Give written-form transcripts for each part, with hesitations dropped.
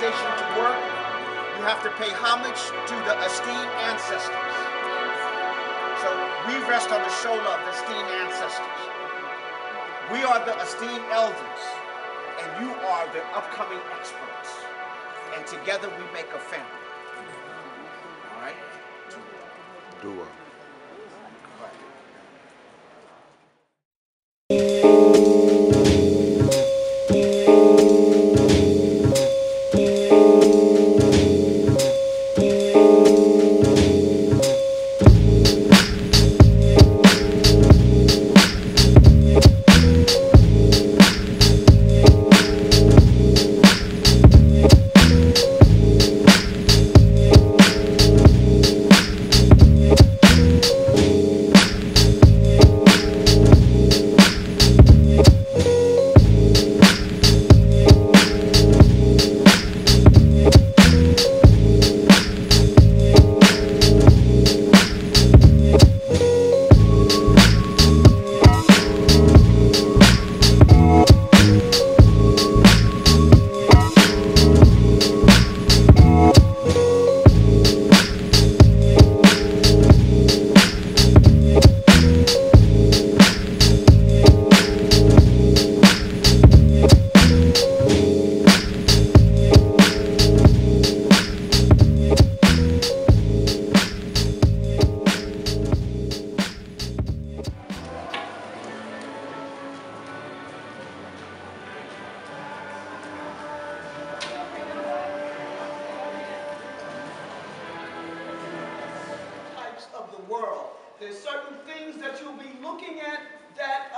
organization to work, you have to pay homage to the esteemed ancestors. So we rest on the shoulder of the esteemed ancestors. We are the esteemed elders, and you are the upcoming experts. And together we make a family. All right? Dua. There's certain things that you'll be looking at that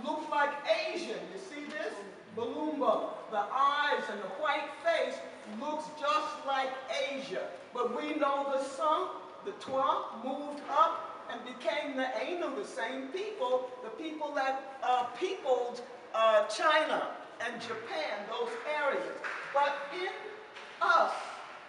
look like Asian. You see this? Balumba, the eyes and the white face looks just like Asia. But we know the Sun, the Twa, moved up and became the Anu, the same people, the people that peopled China and Japan, those areas. But in us,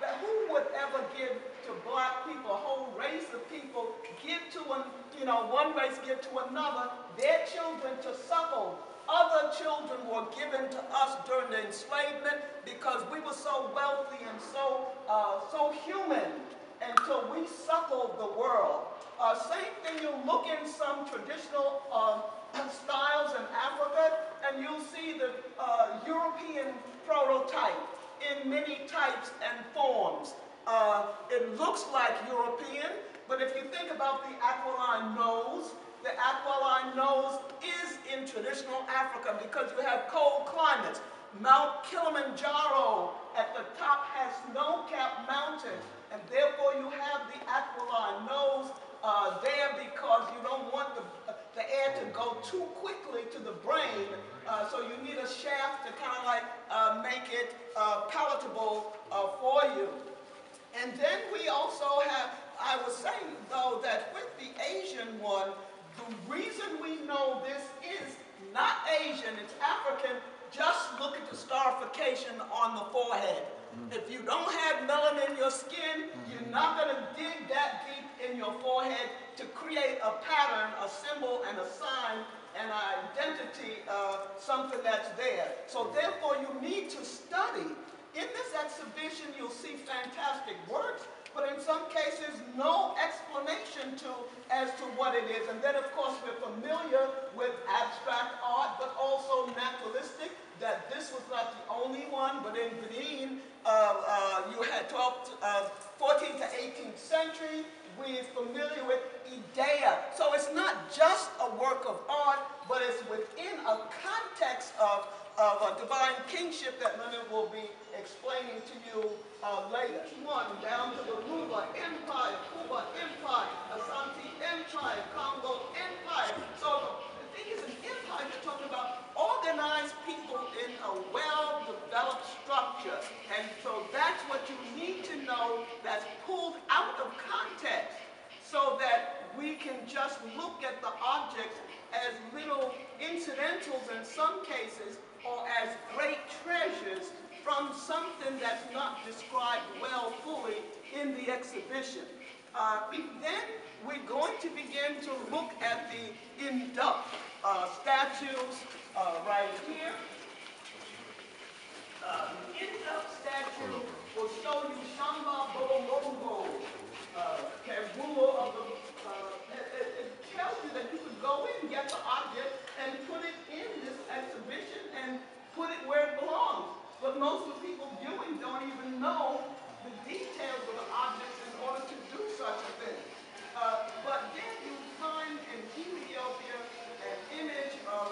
that who would ever give to black people, a whole race of people, give to one race give to another, their children to suckle. Other children were given to us during the enslavement because we were so wealthy and so human until we suckled the world. Same thing, you look in some traditional styles in Africa and you'll see the European prototype in many types and forms. It looks like European, but if you think about the aquiline nose, the aquiline nose is in traditional Africa because you have cold climates. Mount Kilimanjaro at the top has snow-capped mountains, and therefore you have the aquiline nose there because you don't want the air to go too quickly to the brain, so you need a shaft to kind of like make it palatable for you. And then we also have, I was saying though that with the Asian one, the reason we know this is not Asian, it's African, just look at the scarification on the forehead. If you don't have melanin in your skin, you're not going to dig that deep in your forehead to create a pattern, a symbol, and a sign, and an identity, something that's there. So therefore, you need to study. In this exhibition, you'll see fantastic works, but in some cases, no explanation as to what it is. And then, of course, we're familiar with abstract art, but also naturalistic, that this was not the only one, but in Benin, you had 14th to 18th century. We're familiar with Idea. So it's not just a work of art, but it's within a context of a divine kingship that Leonard will be explaining to you later. One, down to the Luba Empire, Cuba Empire, Asante Empire, Congo Empire. So the thing is, an empire, you're talking about organized people in a well-developed structure. And so that's what you need to know, that's pulled out of context so that we can just look at the objects as little incidentals in some cases, or as great treasures from something that's not described well fully in the exhibition. Then we're going to begin to look at the induct statues right here. In the statue will show you Shamba Bolongo, ruler of the, it tells you that you could go in, get the object, and put it in this exhibition and put it where it belongs. But most of the people viewing don't even know the details of the objects in order to do such a thing. But then you find in Ethiopia an image of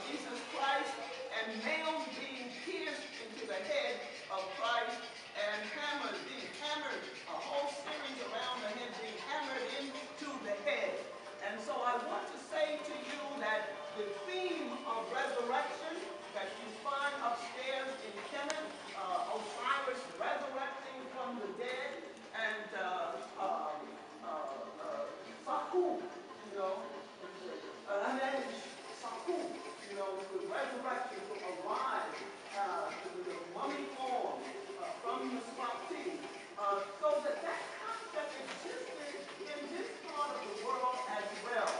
Jesus Christ and nails being pierced into the head of Christ and hammers being hammered, a whole series around the head being hammered into the head. And so I want to say to you that the theme of resurrection that you find upstairs in Kemet, Osiris resurrecting from the dead, and Saku, you know, Saku, you know, the resurrection to arise to the mummy form from the Swati, so that concept existed in this part of the world as well.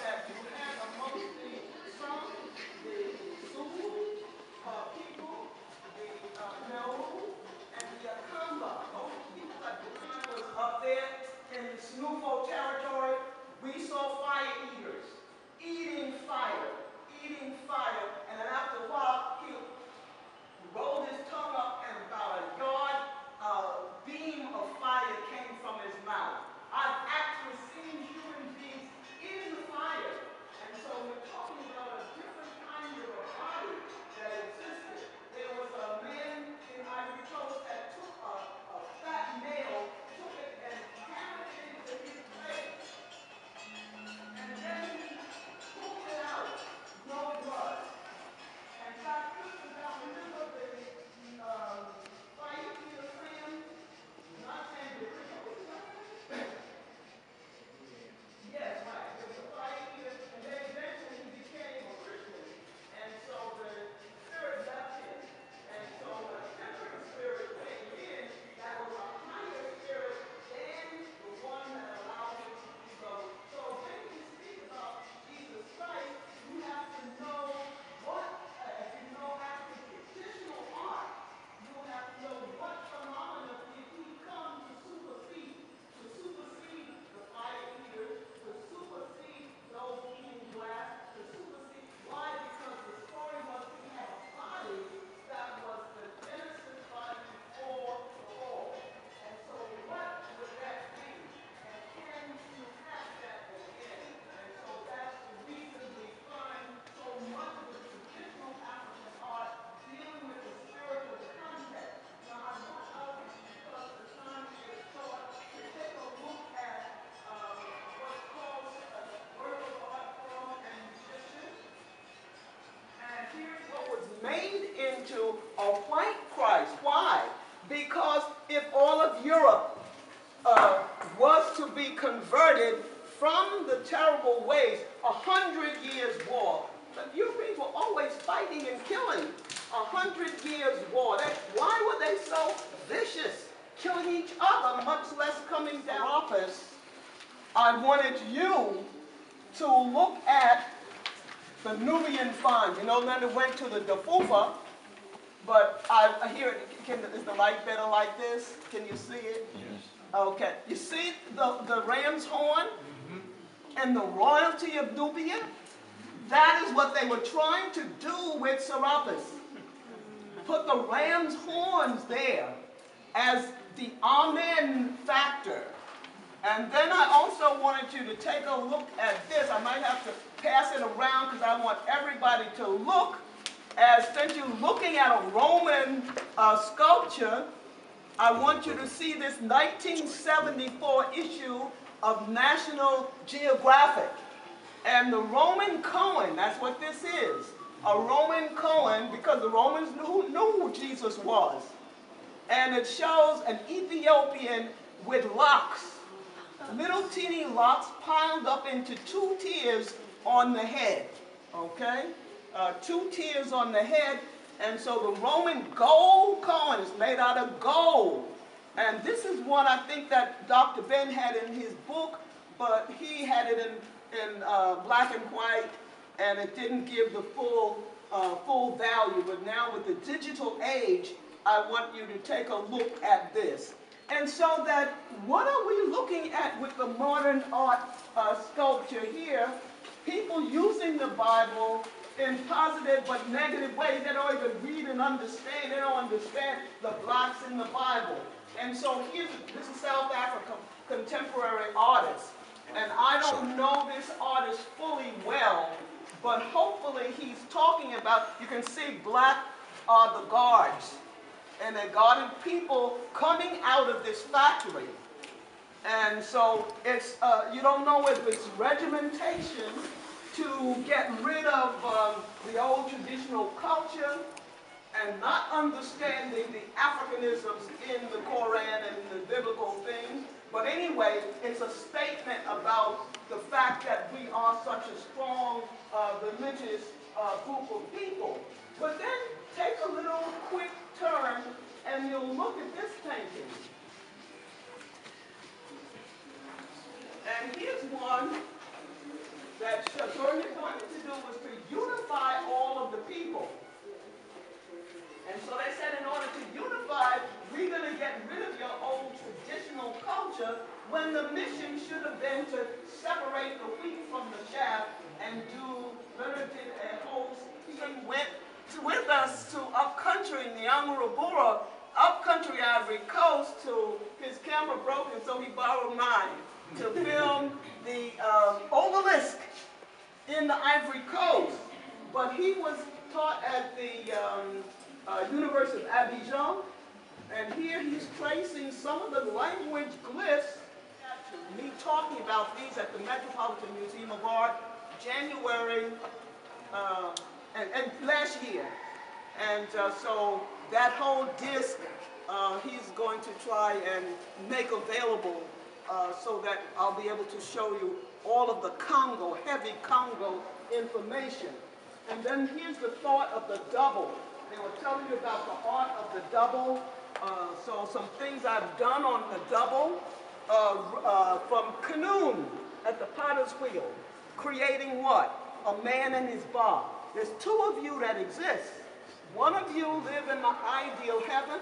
That you had amongst the Zulu people, the Meru, and the Akamba. Those people at the time was up there in the Snufo territory. We saw fire eaters eating fire, and then after a while, he rolled his tongue up and about a yard beam of fire came from his mouth. I've actually seen human beings in the fire. And so we're talking about a different kind of a body that existed. There was a man in Ivory Coast that took a fat nail, took it and hammered it into his face. And then he pulled it out. No blood. And got Christian down. Remember the fight in the Sam? Not saying the yes, right. There was a fight here, and then eventually he became a Christian. And so the spirit left him. And so the temperate spirit came in that was a higher spirit than the one that allowed him to go. So when you speak about Jesus Christ, you have to know what, if you know after traditional art, you have to know what phenomena did he come to supersede the fire eaters, to supersede those eating glass, to supersede. Why? Because the story was he had a body that was the Genesis body before the fall. And so what would that be? And can you have that again? And so that's the reason we find so much of the traditional African art dealing with the spiritual context. Now I want us, because the time is short, to take a look at what's called work of art form and musicians. And here's what was made into a white Christ. Why? Because if all of Europe was to be converted from the terrible ways, 100 years war. But you people always fighting and killing. 100 years war. Why were they so vicious? Killing each other, much less coming down office. I wanted you to look at the Nubian finds. You know, Leonard went to the Dafufa, but I hear it. Is the light better like this? Can you see it? Yes. Okay. You see the ram's horn and the royalty of Nubia? That is what they were trying to do with Serapis. Put the ram's horns there as the Amen factor. And then I also wanted you to take a look at this. I might have to pass it around because I want everybody to look. Since you're looking at a Roman sculpture, I want you to see this 1974 issue of National Geographic. And the Roman Cohen, that's what this is. A Roman Cohen, because the Romans knew who Jesus was. And it shows an Ethiopian with locks, little teeny locks piled up into 2 tiers on the head, okay? 2 tiers on the head, and so the Roman gold Cohen is made out of gold. And this is one I think that Dr. Ben had in his book, but he had it in black and white, and it didn't give the full full value, but now with the digital age, I want you to take a look at this. And so that, what are we looking at with the modern art sculpture here? People using the Bible in positive but negative ways. They don't even read and understand. They don't understand the blocks in the Bible. And so this is South Africa contemporary artist. And I don't know this artist fully well, but hopefully he's talking about, you can see black are the guards. And they're guarding people coming out of this factory. And so it's, you don't know if it's regimentation to get rid of the old traditional culture and not understanding the Africanisms in the Koran and the biblical things. But anyway, it's a statement about the fact that we are such a strong religious group of people. But then take a little quick turn and you'll look at this painting. And here's one that what he wanted to do was to unify all of the people. And so they said in order to unify, we're going to get rid of your old traditional culture, when the mission should have been to separate the wheat from the chaff and do Leonard did a whole, he went with us to upcountry in the Angurabura, upcountry Ivory Coast, to his camera broke, and so he borrowed mine to film the obelisk in the Ivory Coast. But he was taught at the University of Abidjan, and here he's tracing some of the language glyphs. Me talking about these at the Metropolitan Museum of Art, January and last year. And so that whole disc he's going to try and make available so that I'll be able to show you all of the Congo, heavy Congo information. And then here's the thought of the double. They were telling you about the art of the double. So some things I've done on the double from Canoon at the Potter's Wheel, creating what? A man and his bar. There's two of you that exist. One of you live in the ideal heaven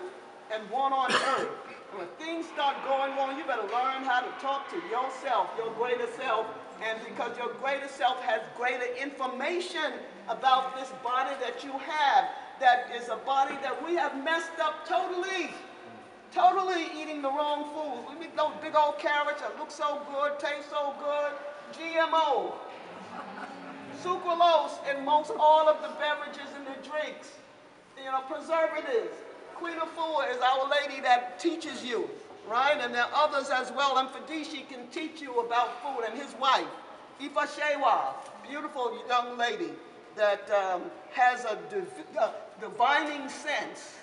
and one on earth. When things start going wrong, you better learn how to talk to yourself, your greater self, and because your greater self has greater information about this body that you have, that is a body that we have messed up totally. Totally eating the wrong foods. We eat those big old carrots that look so good, taste so good. GMO. Sucralose in most all of the beverages and the drinks. You know, preservatives. Queen of Four is our lady that teaches you, right? And there are others as well. Mfundishi can teach you about food, and his wife, Ifa Shewa, beautiful young lady that has a divining sense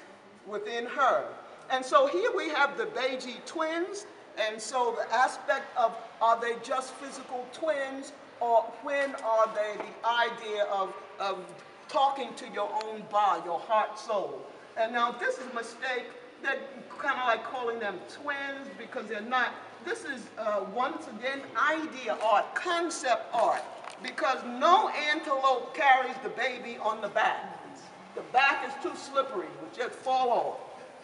within her. And so here we have the Beiji twins, and so the aspect of, are they just physical twins, or when are they the idea of talking to your own body, your heart, soul? And now this is a mistake, that kind of like calling them twins because they're not. This is once again idea art, concept art, because no antelope carries the baby on the back. The back is too slippery, it would just fall off.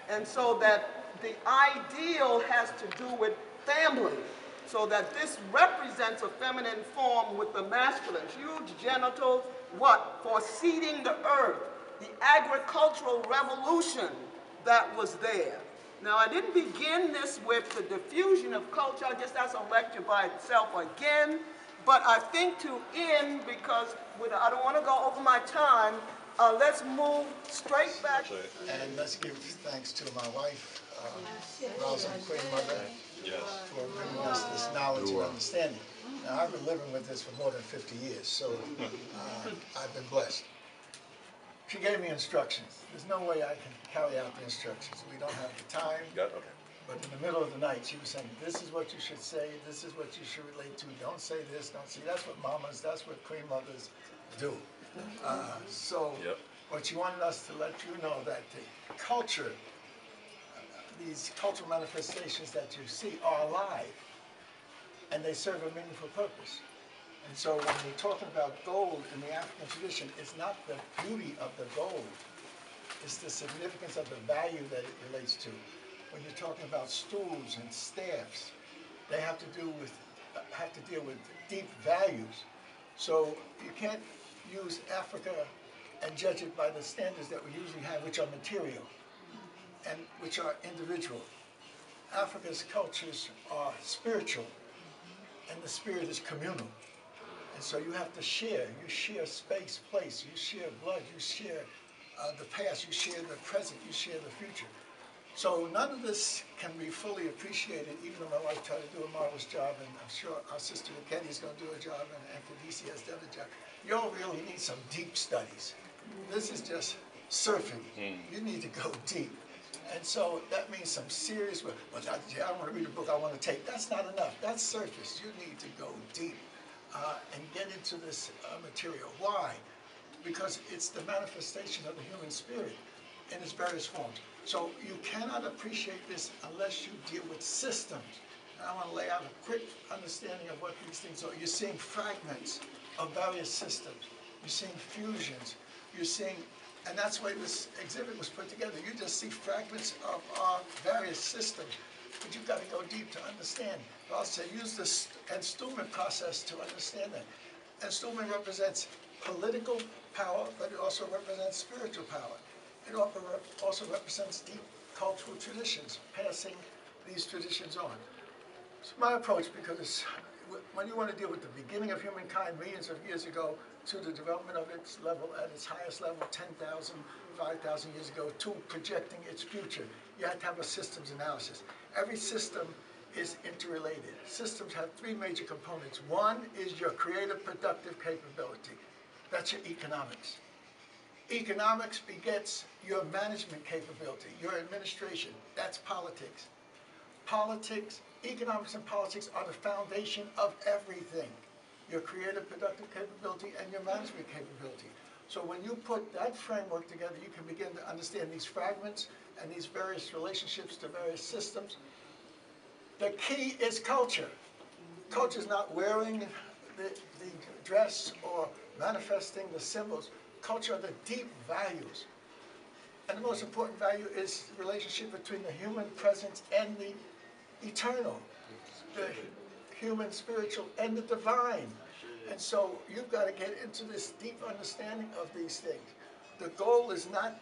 And so that the ideal has to do with family, so that this represents a feminine form with the masculine, huge genitals, what? For seeding the earth, the agricultural revolution that was there. Now, I didn't begin this with the diffusion of culture, just as a lecture by itself again, but I think to end, because I don't want to go over my time, let's move straight back. And let's give thanks to my wife, Rosalind, Queen Mother, for bringing us this knowledge and understanding. Now, I've been living with this for more than 50 years, so I've been blessed. She gave me instructions. There's no way I can carry out the instructions. We don't have the time. But in the middle of the night, she was saying, this is what you should say, this is what you should relate to, don't say this, don't say, that's what mamas, that's what queen mothers do. What she wanted us to let you know that the culture, these cultural manifestations that you see are alive, and they serve a meaningful purpose. And so when we're talking about gold in the African tradition, it's not the beauty of the gold, it's the significance of the value that it relates to. When you're talking about stools and staffs, they have to deal with deep values. So you can't use Africa and judge it by the standards that we usually have, which are material and which are individual. Africa's cultures are spiritual, and the spirit is communal. And so you have to share. You share space, place. You share blood. You share the past. You share the present. You share the future. So none of this can be fully appreciated, even though my wife tried to do a marvelous job, and I'm sure our sister Rkhty is going to do a job, and Mfundishi has done a job. You all really need some deep studies. This is just surfing. You need to go deep. And so that means some serious work. Well, I don't want to read a book, I want to take. That's not enough. That's surface. You need to go deep and get into this material. Why? Because it's the manifestation of the human spirit in its various forms. So you cannot appreciate this unless you deal with systems. And I want to lay out a quick understanding of what these things are. You're seeing fragments of various systems. You're seeing fusions. You're seeing, and that's why this exhibit was put together. You just see fragments of our various systems, but you've got to go deep to understand. I'll say use the installment process to understand that. Installment represents political power, but it also represents spiritual power. It also represents deep cultural traditions, passing these traditions on. It's my approach, because when you want to deal with the beginning of humankind millions of years ago to the development of its level at its highest level 10,000, 5,000 years ago to projecting its future, you have to have a systems analysis. Every system is interrelated. Systems have three major components. One is your creative productive capability. That's your economics. Economics begets your management capability, your administration. That's politics. Politics, economics and politics are the foundation of everything. Your creative productive capability and your management capability. So when you put that framework together, you can begin to understand these fragments and these various relationships to various systems. The key is culture. Culture is not wearing the dress or manifesting the symbols. Culture are the deep values. And the most important value is the relationship between the human presence and the eternal, the human spiritual and the divine. And so you've got to get into this deep understanding of these things. The goal is not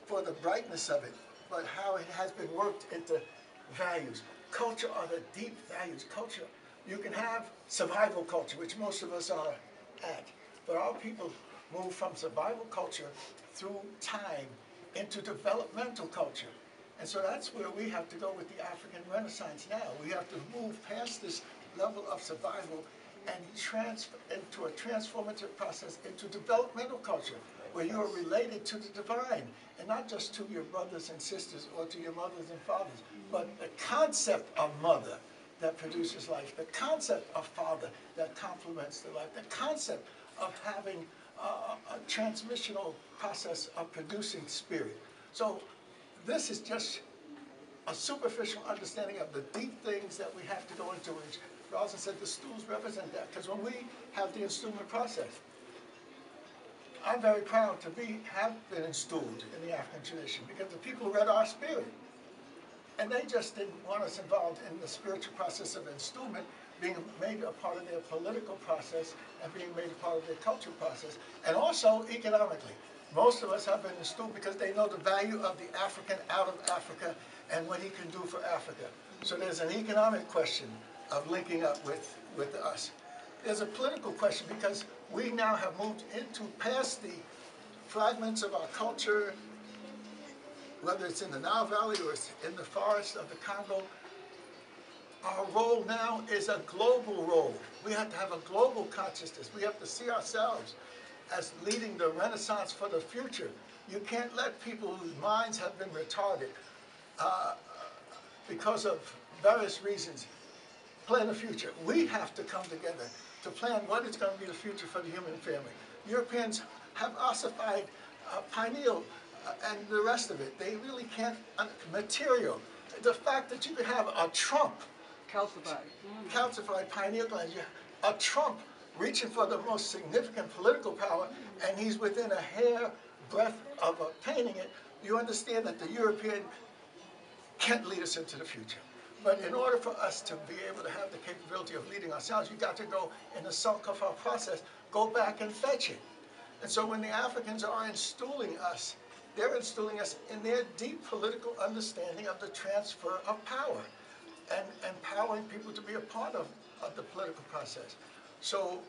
for the brightness of it, but how it has been worked into values. Culture are the deep values. Culture, you can have survival culture, which most of us are at, but our people move from survival culture through time into developmental culture. And so that's where we have to go with the African Renaissance now. We have to move past this level of survival and transfer into a transformative process into developmental culture, where you are related to the divine, and not just to your brothers and sisters or to your mothers and fathers, but the concept of mother that produces life, the concept of father that complements the life, the concept of having a transmissional process of producing spirit. So this is just a superficial understanding of the deep things that we have to go into, which Rosalind said the stools represent that. Because when we have the installment process, I'm very proud to have been installed in the African tradition, because the people read our spirit. And they just didn't want us involved in the spiritual process of installment, being made a part of their political process and being made a part of their cultural process, and also economically. Most of us have been installed because they know the value of the African out of Africa and what he can do for Africa. So there's an economic question of linking up with us. There's a political question, because we now have moved into past the fragments of our culture, whether it's in the Nile Valley or it's in the forest of the Congo. Our role now is a global role. We have to have a global consciousness. We have to see ourselves as leading the Renaissance for the future. You can't let people whose minds have been retarded because of various reasons plan the future. We have to come together to plan what is going to be the future for the human family. Europeans have ossified pineal and the rest of it. They really can't, material. The fact that you could have a trump, calcified pineal glands, a trump reaching for the most significant political power, and he's within a hair breadth of obtaining it, you understand that the European can't lead us into the future. But in order for us to be able to have the capability of leading ourselves, you got to go in the sunk of our process, go back and fetch it. And so when the Africans are instilling us, they're instilling us in their deep political understanding of the transfer of power and empowering people to be a part of the political process. So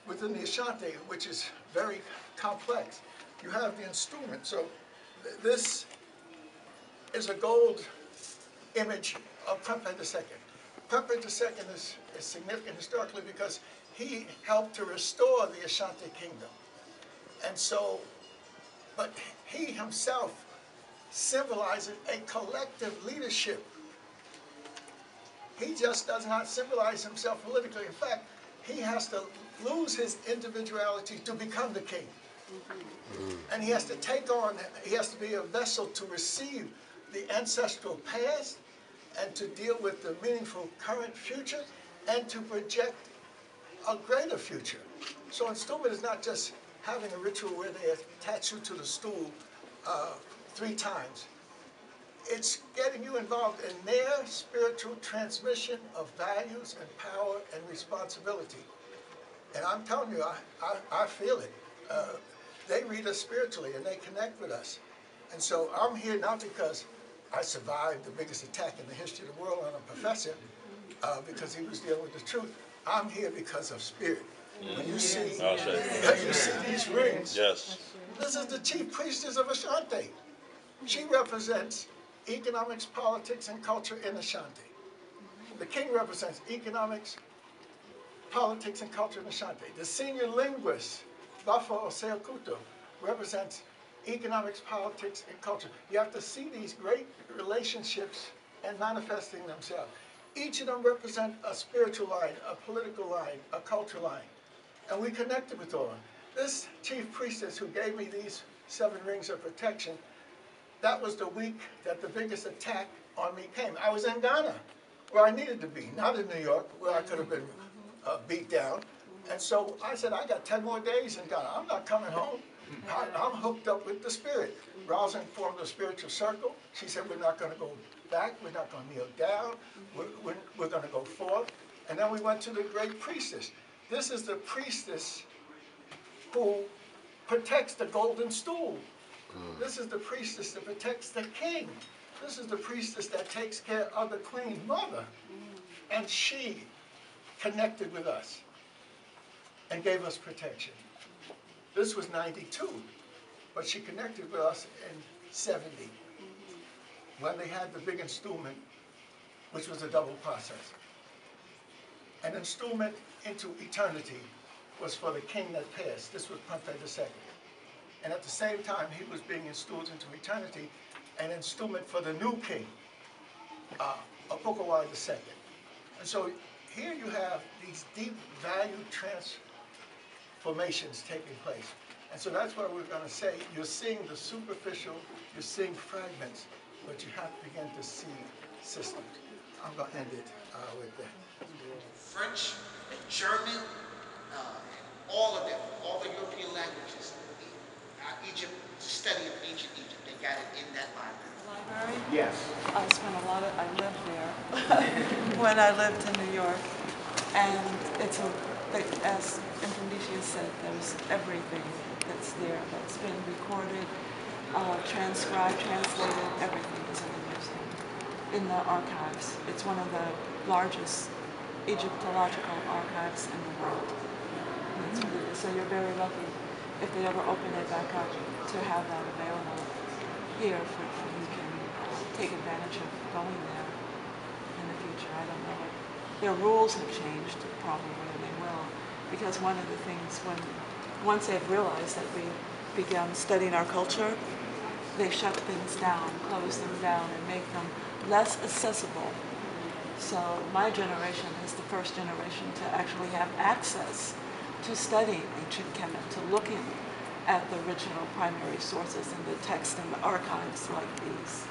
within the Ashanti, which is very complex, you have the installment. So this is a gold image of Rkhty II. Rkhty II is significant historically because he helped to restore the Ashanti kingdom. And so, but he himself symbolizes a collective leadership. He just does not symbolize himself politically. In fact, he has to lose his individuality to become the king. And he has to take on, he has to be a vessel to receive the ancestral past and to deal with the meaningful current future and to project a greater future. So installment is not just having a ritual where they attach you to the stool 3 times. It's getting you involved in their spiritual transmission of values and power and responsibility. And I'm telling you, I feel it. They read us spiritually and they connect with us. And so I'm here not because I survived the biggest attack in the history of the world on a professor because he was dealing with the truth. I'm here because of spirit. When you see, these rings, Yes. This is the chief priestess of Ashanti. She represents economics, politics, and culture in Ashanti. The king represents economics, politics, and culture in Ashanti. The senior linguist, Bafo Oseokuto, represents economics, politics, and culture. You have to see these great relationships and manifesting themselves. Each of them represent a spiritual line, a political line, a cultural line. And we connected with all of them. This chief priestess who gave me these 7 rings of protection, that was the week that the biggest attack on me came. I was in Ghana, where I needed to be, not in New York, where I could have been beat down. And so I said, I got 10 more days in Ghana. I'm not coming home. I'm hooked up with the spirit. Rosalind formed a spiritual circle. She said, we're not going to go back. We're not going to kneel down. We're going to go forth. And then we went to the great priestess. This is the priestess who protects the golden stool. This is the priestess that protects the king. This is the priestess that takes care of the queen mother. And she connected with us and gave us protection. This was 92, but she connected with us in 70 when they had the big installment, which was a double process. An installment into eternity was for the king that passed. This was Rkhty II. And at the same time, he was being installed into eternity, an installment for the new king, Opokowa II. And so here you have these deep value transformations taking place. And so that's what we're going to say. You're seeing the superficial, you're seeing fragments, but you have to begin to see systems. I'm going to end it with that. French, German, all of them, all the European languages. Egypt, study of ancient Egypt, they got it in that library. Yes. I lived there when I lived in New York, and it's as Mfundishi said, there's everything that's there that's been recorded, transcribed, translated, everything is in the museum, in the archives. It's one of the largest Egyptological archives in the world. So you're very lucky if they ever open it back up to have that available here for you can take advantage of going there in the future. I don't know. Their rules have changed, probably, and they will, because one of the things once they've realized that we began studying our culture, they shut things down, close them down, and make them less accessible. So my generation is the first generation to actually have access to studying ancient Kemet, to looking at the original primary sources in the text and the archives like these.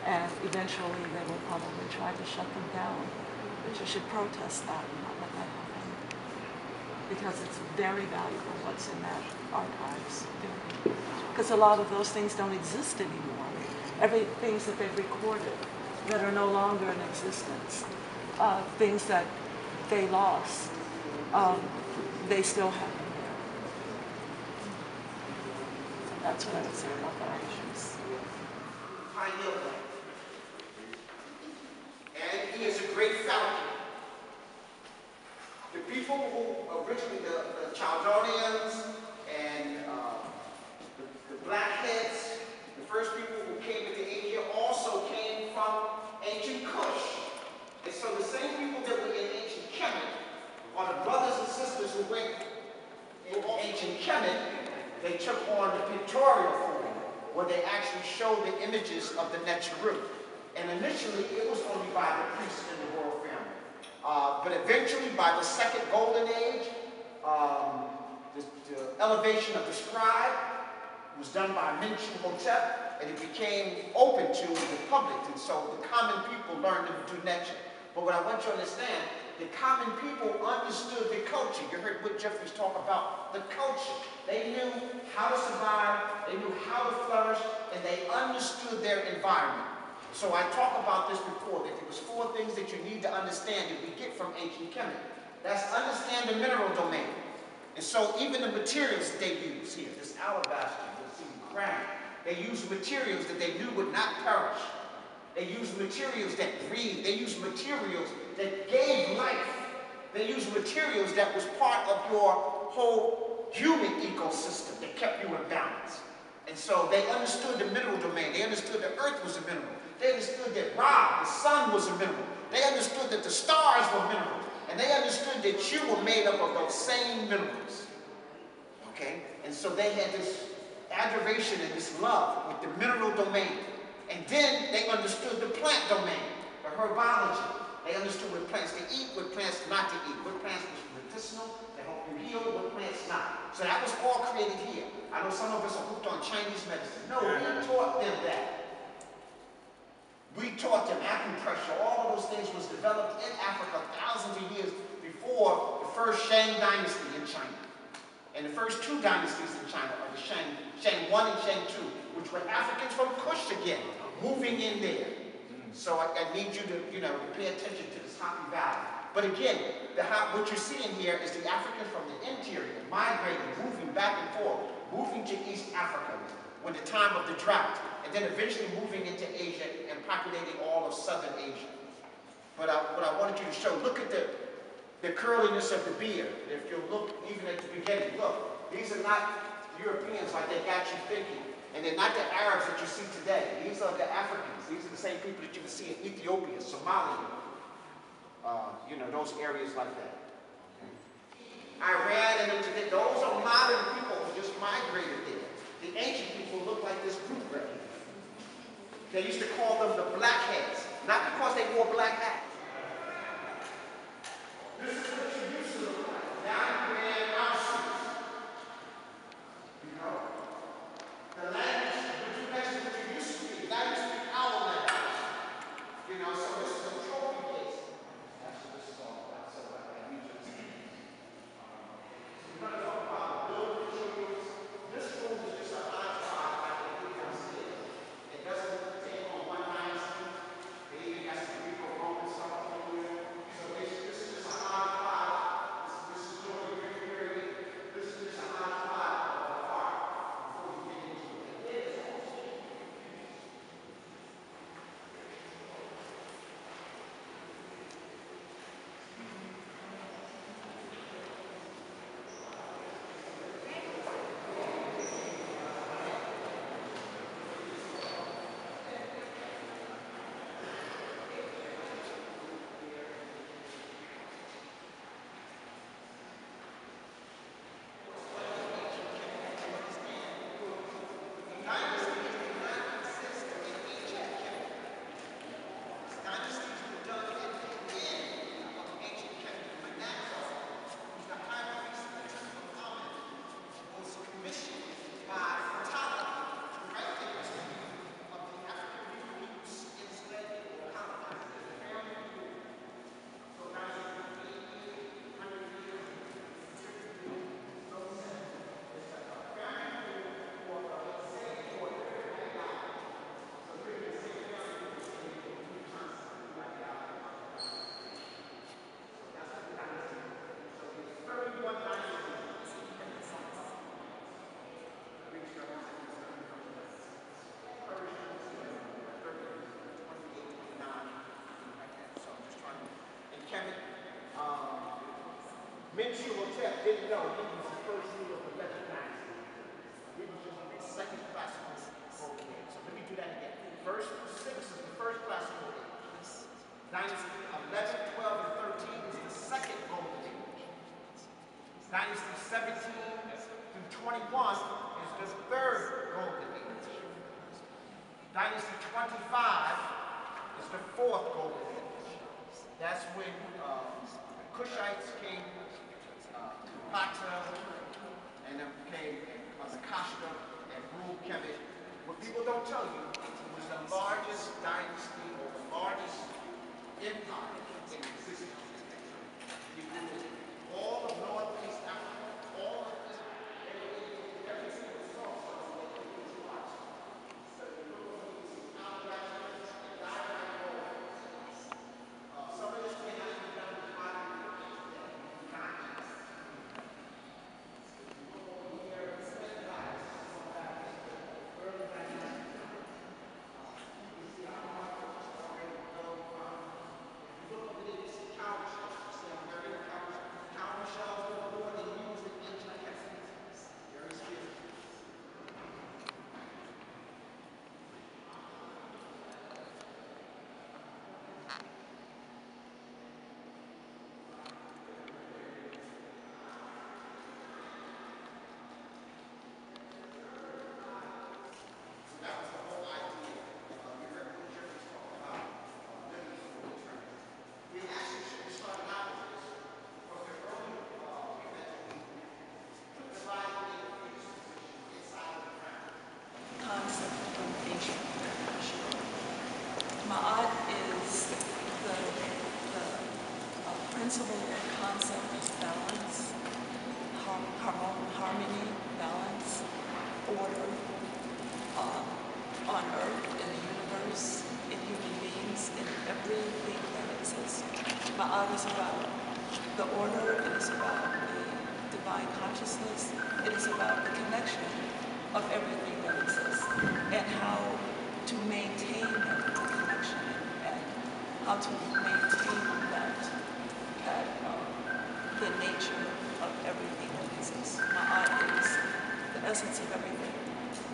And eventually they will probably try to shut them down, but you should protest that and not let that happen. because it's very valuable what's in that archives. Because a lot of those things don't exist anymore. Things that they've recorded that are no longer in existence, things that they lost, they still have them there. That's what I would say about that. Pioneer Black. And he is a great founder. The people who originally, the Chaldonians and the Blackheads, the first people who came into Asia also came from ancient Kush. And so the same people that were in ancient Kemet are the brothers and sisters who went in ancient Kemet. They took on the pictorial form, where they actually showed the images of the Neteru. And initially, it was only by the priests in the royal family. But eventually, by the second golden age, the elevation of the scribe was done by Mentuhotep, and it became open to the public. And so the common people learned to do Neteru. But what I want you to understand, the common people understood the culture. You heard Wood Jefferies talk about the culture. They knew how to survive, they knew how to flourish, and they understood their environment. So I talked about this before, that there was 4 things that you need to understand that we get from ancient Kemet. That's understand the mineral domain. And so even the materials that they use here, this alabaster, you'll see granite, they use materials that they knew would not perish. They use materials that breathe. They use materials that gave life. They use materials that was part of your whole human ecosystem that kept you in balance. And so they understood the mineral domain. They understood that earth was a mineral. They understood that Ra, the sun, was a mineral. They understood that the stars were minerals. And they understood that you were made up of those same minerals. Okay? And so they had this adoration and this love with the mineral domain. And then they understood the plant domain, the herbology. They understood what plants to eat, what plants not to eat, what plants were medicinal to help you heal, what plants not. So that was all created here. I know some of us are hooked on Chinese medicine. No, we taught them that. We taught them acupressure. All of those things was developed in Africa thousands of years before the first Shang dynasty in China. And the first 2 dynasties in China are the Shang 1 and Shang 2, which were Africans from Kush again, moving in there. So I need you to, to pay attention to this Rkhty Valley. But again, what you're seeing here is the Africans from the interior migrating, moving back and forth, moving to East Africa when the time of the drought, and then eventually moving into Asia and populating all of Southern Asia. But what I wanted you to show, look at the curliness of the beard. If you look even at the beginning, look, these are not Europeans like they got you thinking. And they're not the Arabs that you see today. These are the Africans. These are the same people that you can see in Ethiopia, Somalia, those areas like that. Iran, and those are modern people who just migrated there. The ancient people look like this group right here. They used to call them the Blackheads, not because they wore black hats. This is what you used to look like. Now you wear our suits. The language, that's what you used to speak. Now you speak our language. So this is a trophy case. That's what this is all about. So I need you to see. We're going to talk about building children. This room is just a hodgepodge like the Greek did. It doesn't take on one dynasty. It even has the Greco-Roman side. Jeff didn't know he was the first ruler of the Rkhty dynasty. He was just the second classical golden age. So let me do that again. First 6 is the first classical age. Dynasty 11, 12, and 13 is the second golden age. Dynasty 17 through 21 is the third golden age. Dynasty 25 is the fourth golden age. That's when Kushites came to Bactria, and then came Zakashta and ruled Kemet. What people don't tell you, it was the largest dynasty or the largest empire in existence. It ruled all of Northeast Africa, all of everything was saw. Some of this may not be done by Ma'at is the principle and concept of balance, harmony, balance, order on Earth, in the universe, in human beings, in everything that exists. Ma'at is about the order, it is about the divine consciousness, it is about the connection of everything that exists, and how to maintain that connection and how to maintain the nature of everything that exists. Ma'at is the essence of everything,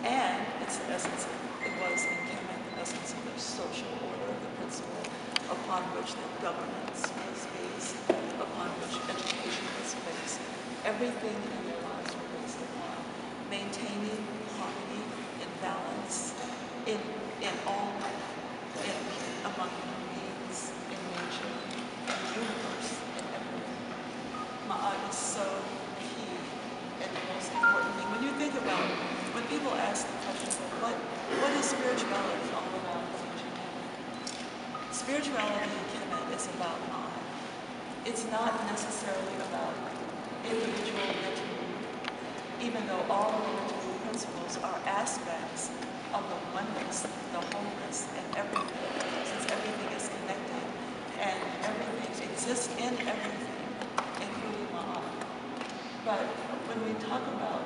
and it's the essence of, it was in Kemet, the essence of the social order, the principle upon which the governance was based, upon which education was based. Everything in their lives were based upon maintaining harmony and balance in all, among human beings, in nature, in the universe, in everything. Ma'at is so key and the most important thing. When you think about, when people ask the question, what is spirituality all about in ancient Kemet? Spirituality in Kemet is about Ma'at. It's not necessarily about individual mental, even though all of the mental principles are aspects of the oneness, the wholeness, and everything, since everything is connected and everything exists in everything, including Ma'at. But when we talk about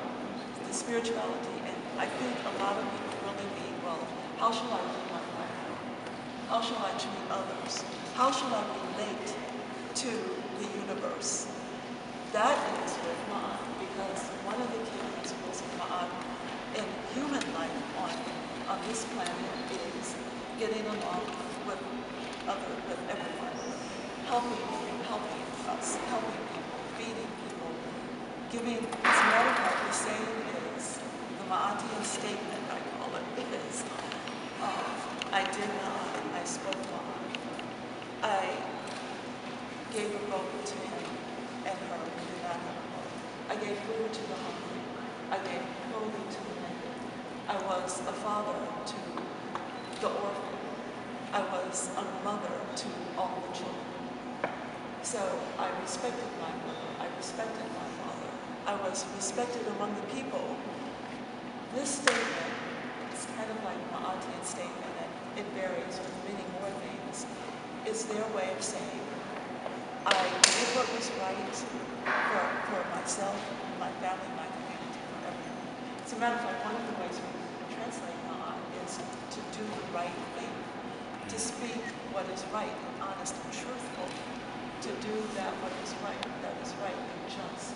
the spirituality, and I think a lot of people really mean, well, how shall I live my life? How shall I treat others? How shall I relate to the universe? That is with Ma'at, because one of the key principles of Ma'at in human life on this planet is getting along with everyone, helping us, helping people, feeding people, giving. As a matter of fact, the saying is, the Ma'atian statement, I call it, is, I did not, I spoke not. I gave a boat to him and her who did not have a boat. I gave food to the hungry. I gave clothing to the naked. I was a father to the orphan. I was a mother to all the children. So I respected my mother. I respected my father. I was respected among the people. This statement is kind of like an Ma'atian statement, and it varies with many more things, is their way of saying, I did what was right for myself, my family, my community, for everyone. As a matter of fact, one of the ways we translate Ma'at is to do the right thing, to speak what is right and honest and truthful, to do that what is right, that is right and just,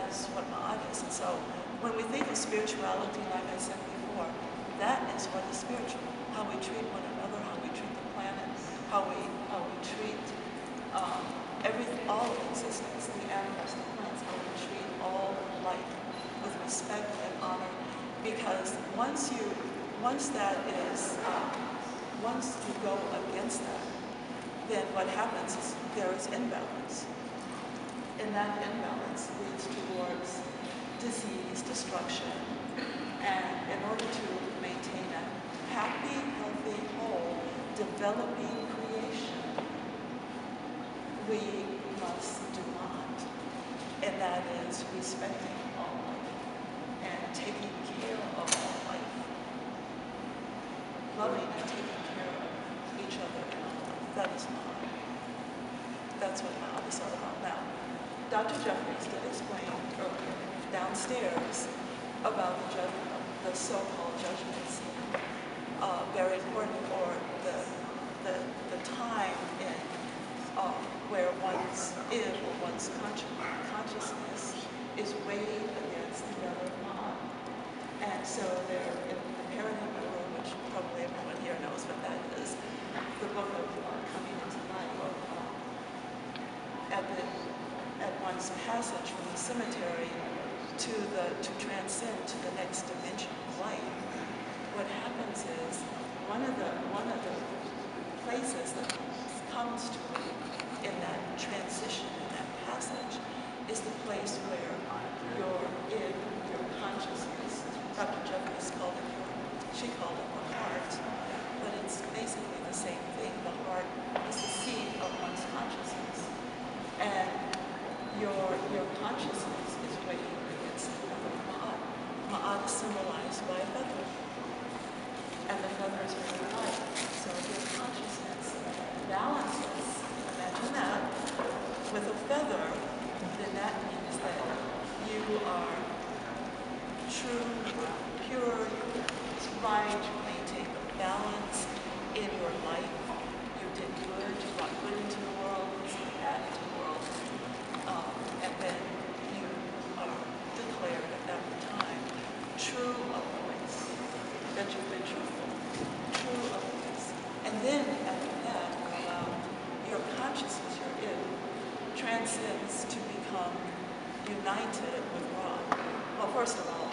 is what Ma'at is. And so when we think of spirituality, like I said before, that is what is spiritual. How we treat one another, how we treat the planet, how we treat all of existence, the animals, the plants, how we treat all life with respect and honor. Because once you go against that, then what happens is there is imbalance. And that imbalance leads towards disease, destruction, and in order to maintain a happy, healthy, whole, developing creation, we must demand, and that is respecting all life and taking care of all life, loving and taking care of each other and all life. That is Ma'at. That's what Ma'at is all about. Now, Dr. Jefferies did explain earlier downstairs about the so-called judgment scene. Very important for the time in where one's id or one's consciousness is weighed against the other Ma'at. And so they're in the Paradigm Room, which probably everyone here knows what that is, the book of Coming into Life. At one's passage from the cemetery to transcend to the next dimension of life, what happens is one of the places that comes to me in that transition, in that passage, is the place where your id, your consciousness, Dr. Jefferies called it she called it the heart, but it's basically the same thing. The heart is the seat of one's consciousness. And your consciousness is weighing against another Ma'at. Ma'at is symbolized by a feather. And the feather is very light. So if your consciousness balances, imagine that, with a feather, then that means that you are true, pure, right, you maintain the balance in your life. You did good, you brought good into the world, you brought bad into the world. And then you are declared at that time true of voice, that you've been truthful, true of voice. And then after that, your consciousness, your id, transcends to become united with God. Well, first of all,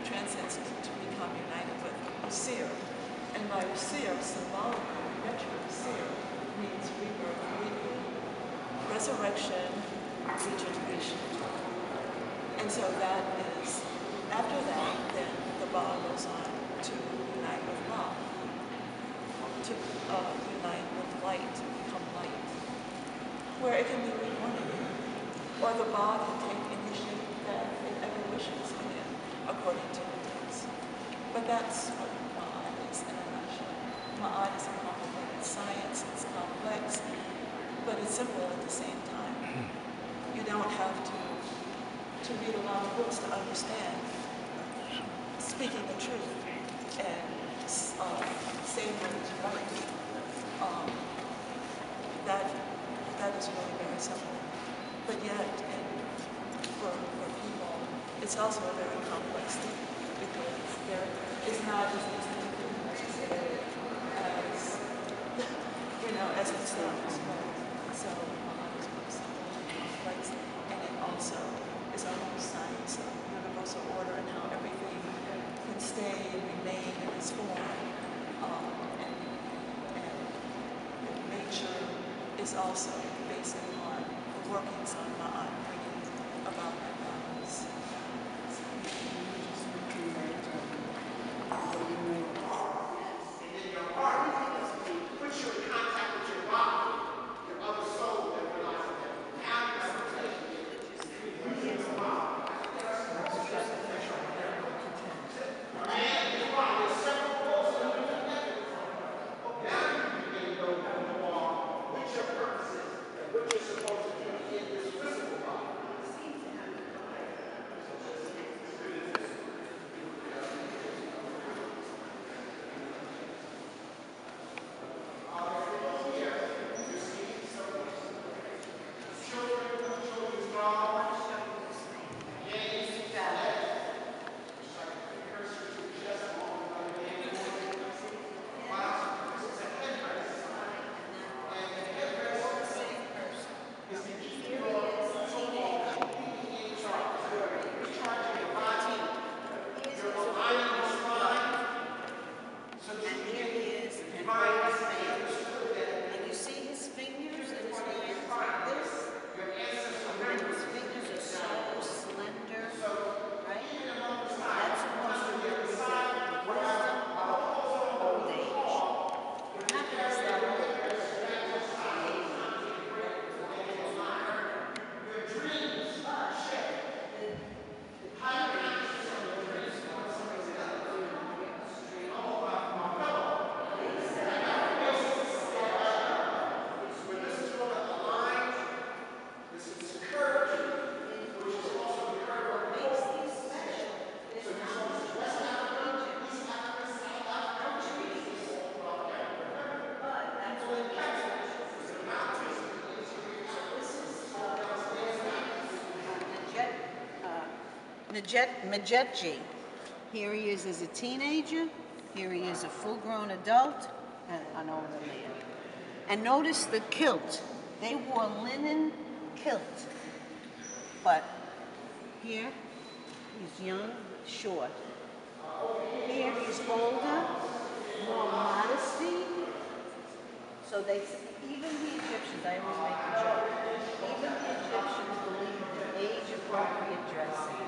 transcends to become united with Usir. And by Usir, symbolically, Usir means rebirth, resurrection, regeneration. And so that is, after that, then the Ba goes on to unite with Ma, to unite with light, to become light, where it can be reborn again. Or the Ba can take any shape that it ever wishes again, according to the text. But that's what Ma'at is in a nutshell. Ma'at is a complicated science, it's complex, but it's simple at the same time. You don't have to read a lot of books to understand. Speaking the truth and saying what is right, that is really very simple. But yet, for people, it's also a very complex thing because there is not as easy to do necessarily as as it sounds. So it's both simple and complex, and it also is our own science of universal order and how everything can stay and remain in its form. And nature is also based on the workings on Ma'at, bringing about that balance. Which are purposes and which are supposed to be in this physical body. Mfundishi. Here he is as a teenager. Here he is a full-grown adult and an older man. And notice the kilt. They wore linen kilt. But here, he's young, short. Here he's older, more modesty. So even the Egyptians, I always make a joke, even the Egyptians believed in age-appropriate dressing.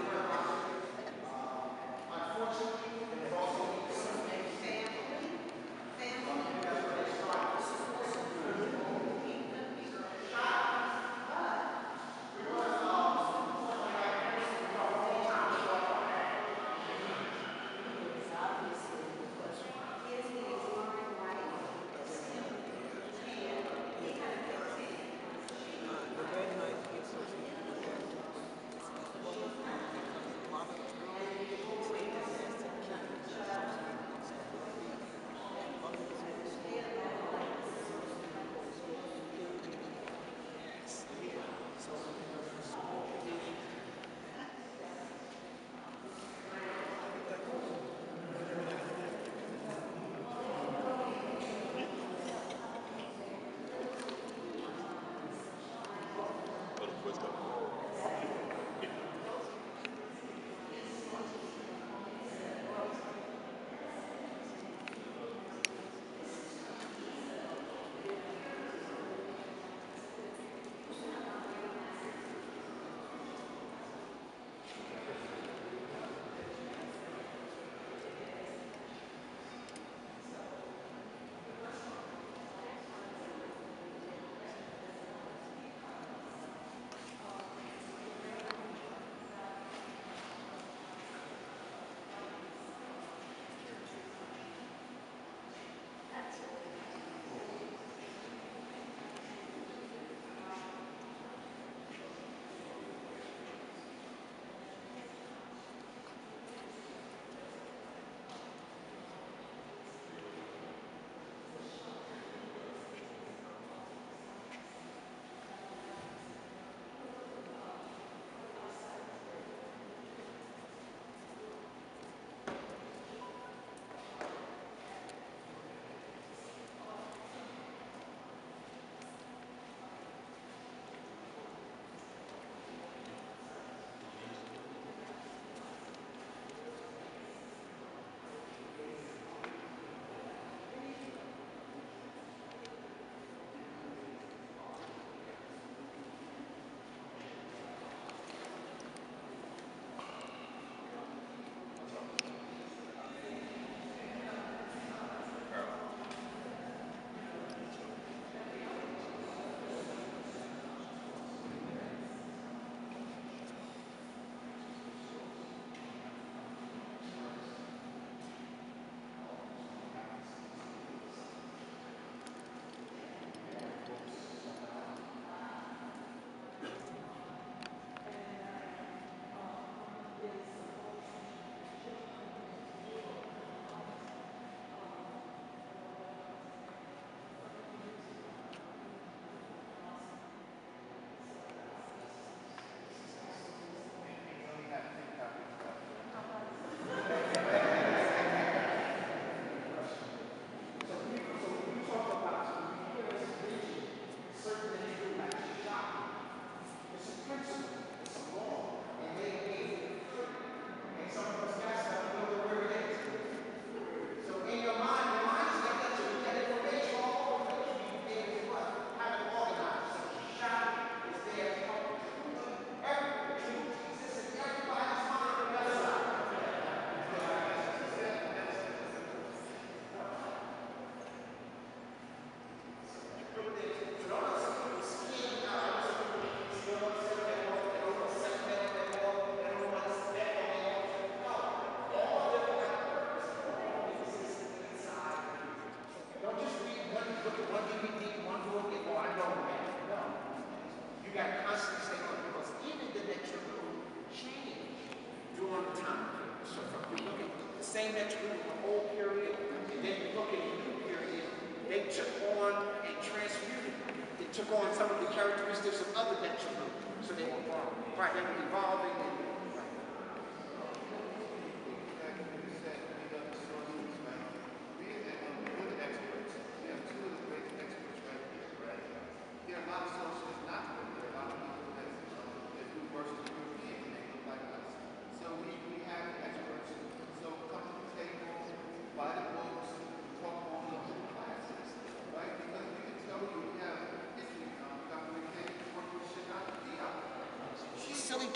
same attribute from the old period, and then you look at the new period, they took on and transmuted. They took on some of the characteristics of other attributes, so they were borrowed. Right, they were evolving. And, right.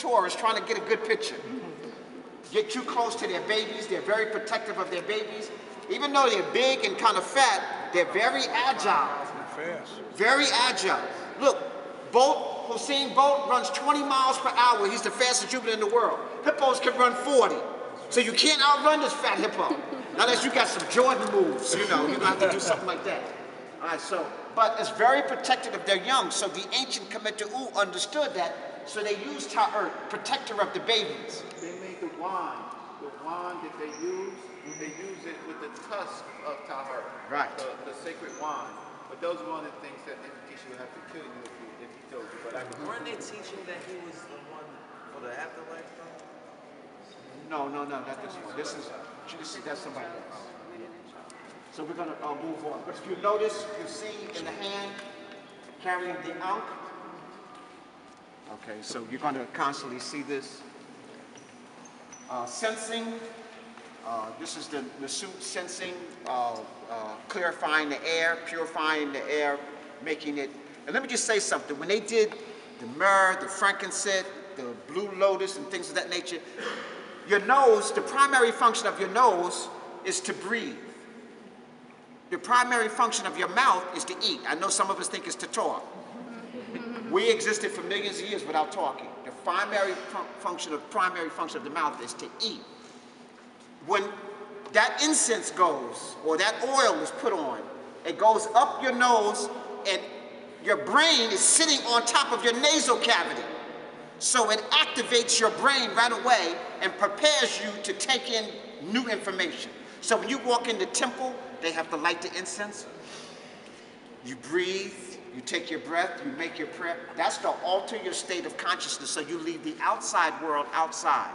tourists trying to get a good picture. Get too close to their babies. They're very protective of their babies. Even though they're big and kind of fat, they're very agile. Very agile. Look, Usain Bolt runs 20 miles per hour. He's the fastest juvenile in the world. Hippos can run 40. So you can't outrun this fat hippo. Unless you got some Jordan moves, you know, you're gonna have to do something like that. All right, so, but it's very protective of their young. So the ancient Kemetu understood that. So they used Ta'ert, protector of the babies. They made the wand that they use it with the tusk of Ta'ert. Right. The sacred wand. But those are one of the things that Mfundishi would have to kill you if he told you. But weren't they teaching that he was the one for the afterlife though? No, not this one. This is that's somebody else. So we're gonna move on. But if you notice, you see in the hand carrying the ankh. Okay, so you're gonna constantly see this. Sensing. This is the suit sensing, clarifying the air, purifying the air, making it. And let me just say something. When they did the myrrh, the frankincense, the blue lotus, and things of that nature, your nose, the primary function of your nose is to breathe. The primary function of your mouth is to eat. I know some of us think it's to talk. We existed for millions of years without talking. The primary function of the mouth is to eat. When that incense goes, or that oil is put on, it goes up your nose, and your brain is sitting on top of your nasal cavity. So it activates your brain right away and prepares you to take in new information. So when you walk in the temple, they have to light the incense. You breathe, you take your breath, you make your prayer. That's to alter your state of consciousness so you leave the outside world outside.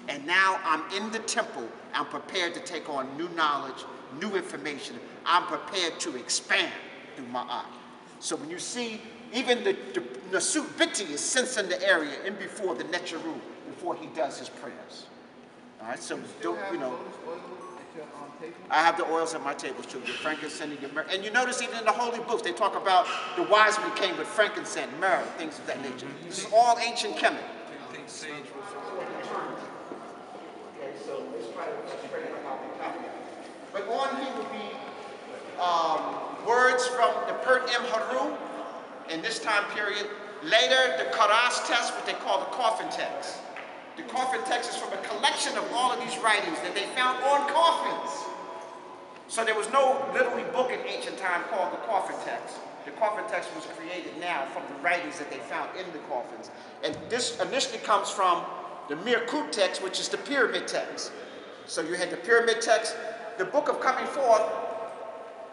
And now I'm in the temple. I'm prepared to take on new knowledge, new information. I'm prepared to expand through my eye. So when you see, even the Nasut Biti is sensing the area in before the Necharu, before he does his prayers. All right, so don't, you know. I have the oils at my tables too, the frankincense and your myrrh. And you notice even in the holy books, they talk about the wise men came with frankincense, myrrh, things of that nature. This is all ancient chemical. I think sage was Okay, so let's try to spread it out the copy. But on here would be words from the Pert M. Haru in this time period. Later, the Karas text, what they call the coffin text. The coffin text is from a collection of all of these writings that they found on coffins. So there was no literary book in ancient time called the coffin text. The coffin text was created now from the writings that they found in the coffins. And this initially comes from the Mirkut text, which is the pyramid text. So you had the pyramid text. The book of coming forth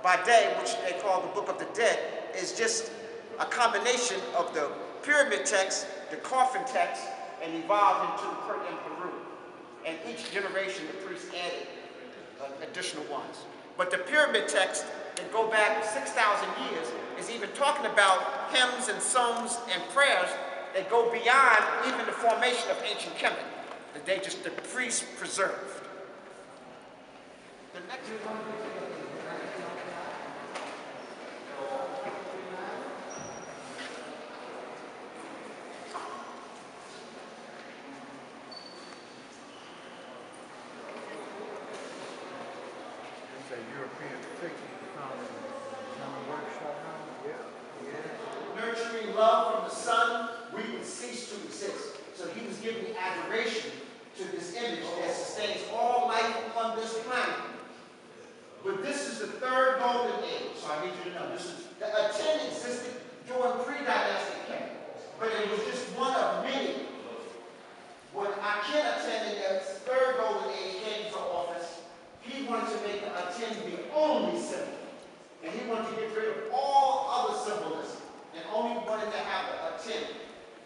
by day, which they call the book of the dead, is just a combination of the pyramid text, the coffin text, and evolved into the Pert M. Haru. And each generation, the priests added additional ones. But the pyramid text that go back 6,000 years is even talking about hymns and psalms and prayers that go beyond even the formation of ancient Kemet, that the priests preserved. The next one. European fiction workshop now? Yeah. Nurturing love from the sun, we would cease to exist. So he was giving adoration to this image that sustains all life on this planet. But this is the third golden age. So I need you to know, the Aten existed during pre-dynastic Kemet, but it was just one of many. When Akhenaten in the third golden age came to office, he wanted to make the Aten the only symbol. And he wanted to get rid of all other symbolism and only wanted to have the Aten.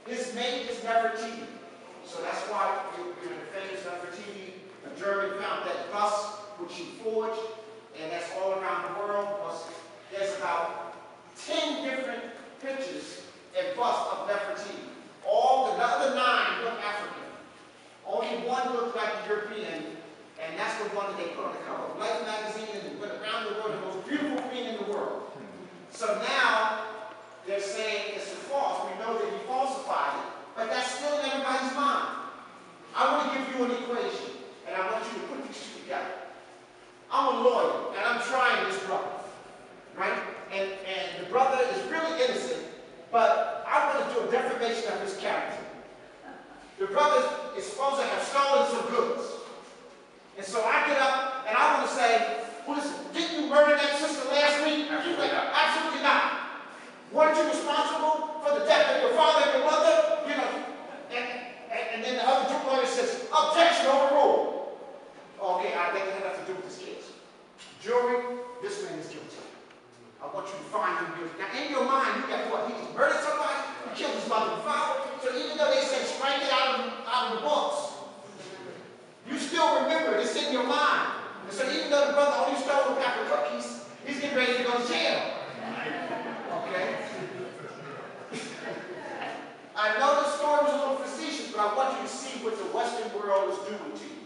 His mate is Rkhty. So that's why the famous Rkhty, a German, found that bust which he forged, and that's all around the world. There's about 10 different pictures and busts of Rkhty. All the other 9 look African. Only one looked like a European, and that's the one that they put on the cover of Life magazine and went around the world, the most beautiful queen in the world. So now they're saying it's a false. We know that he falsified it, but that's still in everybody's brother is supposed to have stolen some goods. And so I get up and I want to say, well, listen, didn't you murder that sister last week? Absolutely not. Absolutely not. Weren't you responsible for the death of your father and your mother? You know, and then the other two lawyers says, objection overruled. Okay, I think it had nothing to do with this case. Jury, this man is guilty. I want you to find him guilty. Now, in your mind, you got what? He just murdered somebody, he killed his mother and father. So even though they say strike it out of the books, you still remember it. It's in your mind. And so even though the brother only stole a pack of cookies, he's getting ready to go to jail. Okay? I know the story was a little facetious, but I want you to see what the Western world is doing to you.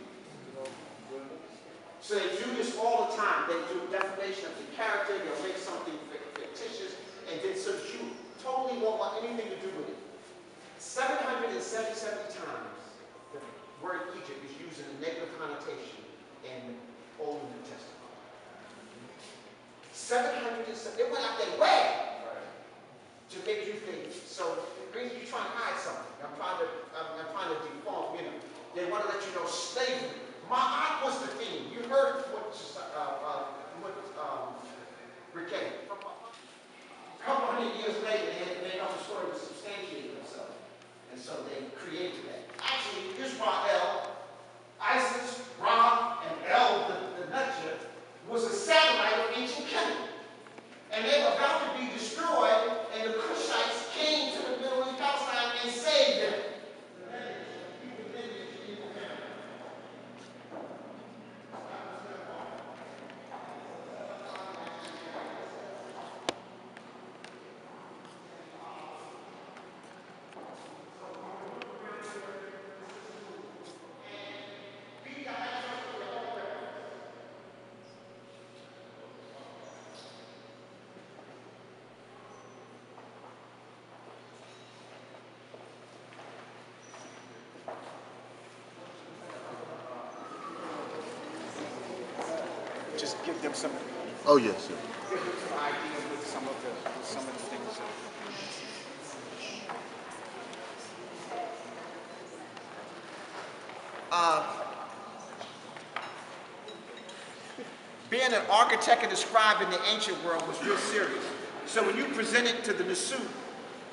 So they do this all the time. They do defamation of the character, they'll make something fictitious, and then so that you totally won't want anything to do with it. 777 times the word Egypt is used in a negative connotation in Old and New Testament. 777, it went out their way to make you think. So it brings you trying to hide something. I'm trying to default, you know. They want to let you know slavery. My aunt was the theme. You heard what Rkhty. A couple hundred years later, they had to make up a story to substantiate themselves. And so they created that. Actually, Israel, Isis, Ra, and El, the nutshell, was a satellite of ancient Canaan. And they were about to be destroyed, and the Cushites came to the Middle East, Palestine, and saved them. Just give them some. Oh yes, sir. Idea with some of the things. Being an architect and a scribe in the ancient world was real serious. So when you presented to the Nasut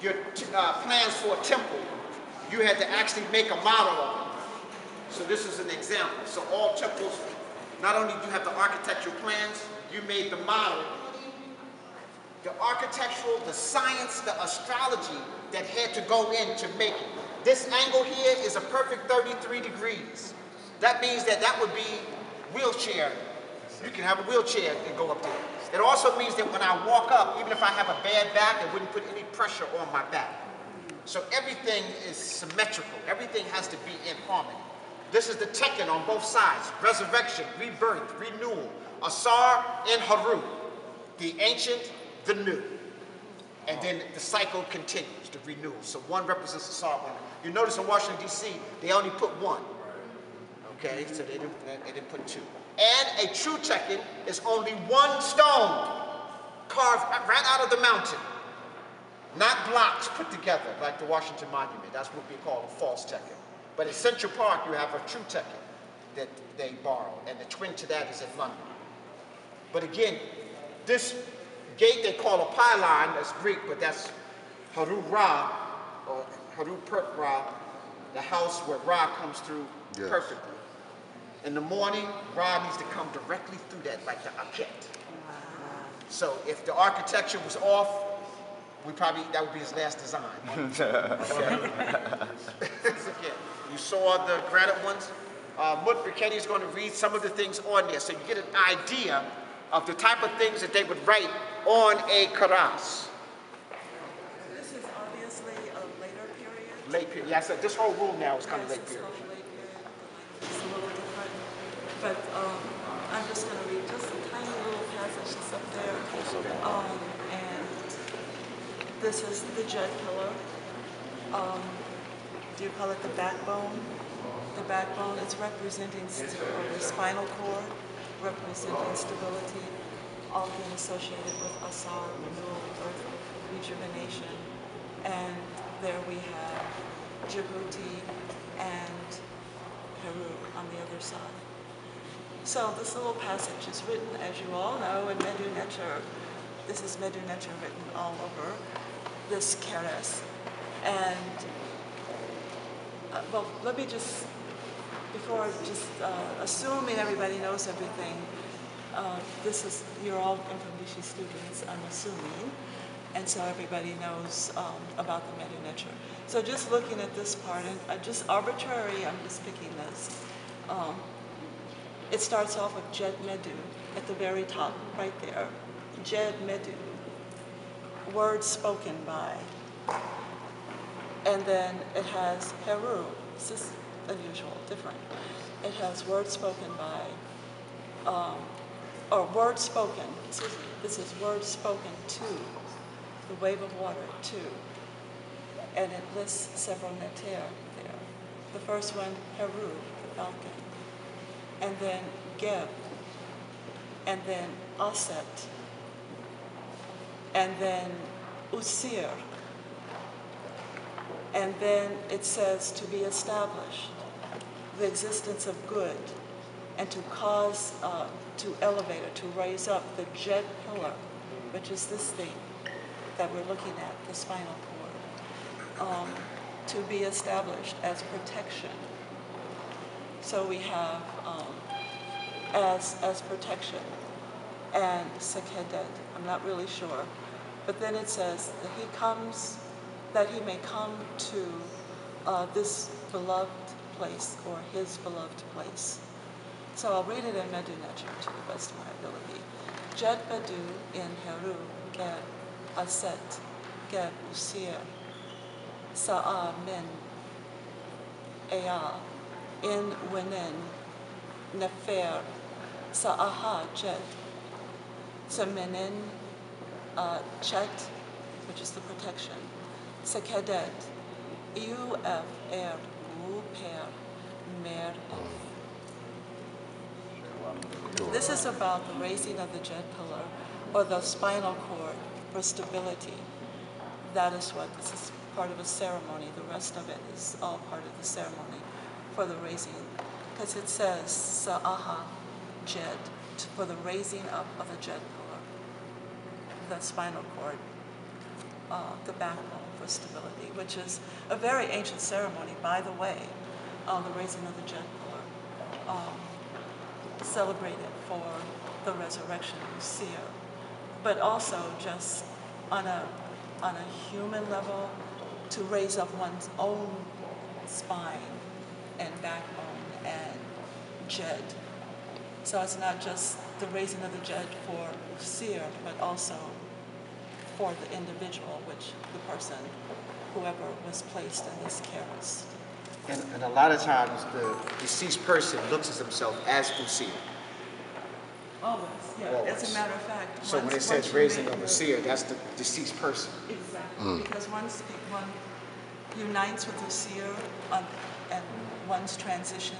your plans for a temple, you had to actually make a model of it. So this is an example. So all temples, not only do you have the architectural plans, you made the model, the architectural, the science, the astrology that had to go into make it. This angle here is a perfect 33 degrees. That means that would be wheelchair. You can have a wheelchair and go up there. It also means that when I walk up, even if I have a bad back, it wouldn't put any pressure on my back. So everything is symmetrical. Everything has to be in harmony. This is the Tekken on both sides. Resurrection, rebirth, renewal. Asar and Haru. The ancient, the new. And then the cycle continues, the renewal. So one represents Asar, one. You notice in Washington, D.C., they only put one. Okay, so they didn't put two. And a true Tekken is only one stone carved right out of the mountain. Not blocks put together like the Washington Monument. That's what we call a false Tekken. But in Central Park, you have a true Tekken that they borrow. And the twin to that is in London. But again, this gate they call a pylon, that's Greek, but that's Haru Ra, or Haru Pert Ra, the house where Ra comes through perfectly. In the morning, Ra needs to come directly through that like the Aket. So if the architecture was off, that would be his last design. Okay. You saw the granite ones. Rkhty is going to read some of the things on there so you get an idea of the type of things that they would write on a karas. This is obviously a later period. Late period. Yeah, I said this whole room now is kind of late period. It's a little different. But I'm just going to read just a tiny little passage that's up there. And this is the jet pillar. Do you call it the backbone? The backbone, it's representing the spinal cord, representing stability, all being associated with Asar, renewal, birth, rejuvenation. And there we have Djibouti and Peru on the other side. So this little passage is written, as you all know, in Medu Neter. This is Medu Neter written all over this keres. And, well, let me just, before just assuming everybody knows everything, this is, you're all Mfundishi students, I'm assuming, and so everybody knows about the Medu Neter. So just looking at this part, and just arbitrary, I'm just picking this. It starts off with Jed Medu at the very top, right there. Jed Medu, words spoken by. And then it has Heru. This is unusual, different. It has words spoken by, or words spoken, excuse me, this is words spoken to, the wave of water, to. And it lists several neter there. The first one, Heru, the falcon. And then Geb, and then Aset, and then Usir, and then it says to be established, the existence of good, and to cause, to elevate or to raise up the Jed pillar, which is this thing that we're looking at, the spinal cord, to be established as protection. So we have as protection and sekedet. I'm not really sure, but then it says that he comes, that he may come to this beloved place or his beloved place. So I'll read it in Medu Neter to the best of my ability. Jed Bedu in Heru Geb Aset Geb Usir Sa'a Min Ea in Wenen Nefer Sa'aha Jed Semenen Chet, which is the protection, Sekedet Uf Gu Per Mer. This is about the raising of the Jed pillar or the spinal cord for stability. That is what this is part of a ceremony. The rest of it is all part of the ceremony for the raising, because it says Sa'aha Jed, for the raising up of the Jed pillar, the spinal cord, the backbone for stability, which is a very ancient ceremony, by the way, the raising of the Jed pillar, celebrated for the resurrection of Seer, but also just on a human level, to raise up one's own spine and backbone and Jed. So it's not just the raising of the Jed for Seer, but also for the individual, which the person, whoever was placed in this keres. And a lot of times the deceased person looks at himself as Usir. Always, yeah. Always. As a matter of fact. So when it says raising of Usir, that's the deceased person. Exactly, because once one unites with Usir and one's transition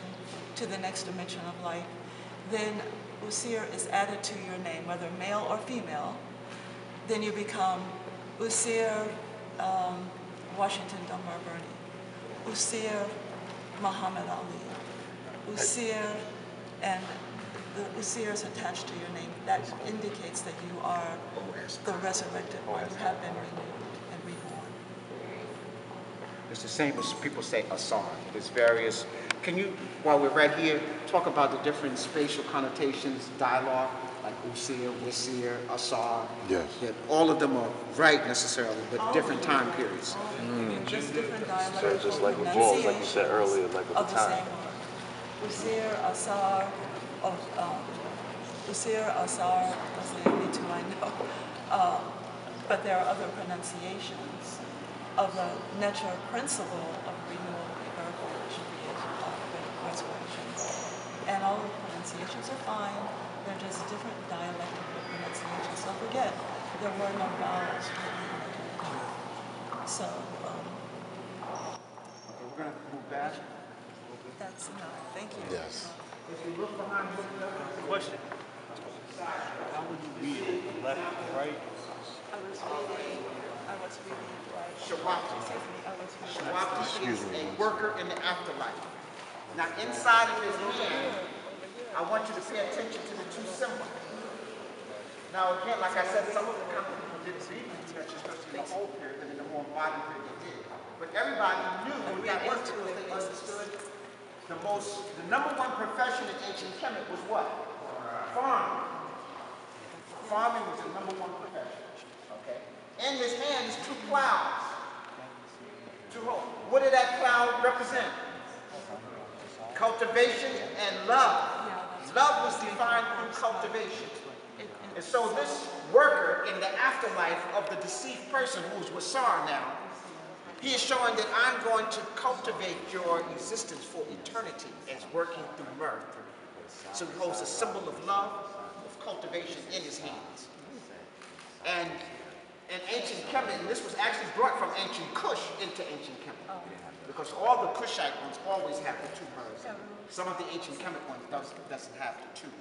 to the next dimension of life, then Usir is added to your name, whether male or female. Then you become Usir Washington Dunbar Burney, Usir Muhammad Ali, Usir, and the Usir is attached to your name. That indicates that you are the resurrected one. You have been renewed and reborn. It's the same as people say Asar. There's various. Can you, while we're right here, talk about the different spatial connotations, dialogue, like Usir, Wisir, Asar? Yes. That all of them are right necessarily, but different time periods. Just different dialects. So just like a voice, like you said earlier, like of the time. Usir, Asar, Usir, Asar, that's the only two I know. But there are other pronunciations of the Neter principle of renewal, rebirth, resurrection. And all the pronunciations are fine. They're just different dialectical pronunciations. Don't forget, there were no vowels. So, Okay, we're going to move back. that's enough. Thank you. Yes. If you look behind the Question. How would you read it? Left to right? I was reading Shhutyms is a worker in the afterlife. Now inside of his hand, I want you to pay attention to the two symbols. Now again, like I said, some of the common people didn't read these scriptures in the old period, but in the more modern period they did. But everybody knew what that was because they understood the number one profession in ancient Kemet was what? Farming. Farming was the number one profession. Okay? In his hand is two clouds. What did that cloud represent? Cultivation and love. Love was defined through cultivation. And so this worker in the afterlife of the deceased person, who's Wasar now, he is showing that I'm going to cultivate your existence for eternity as working through mirth. So he holds a symbol of love, of cultivation in his hands. And in ancient Kemet, and this was actually brought from ancient Kush into ancient Kemet, because all the Kushite ones always have the two birds. Some of the ancient Kemet ones doesn't have the two.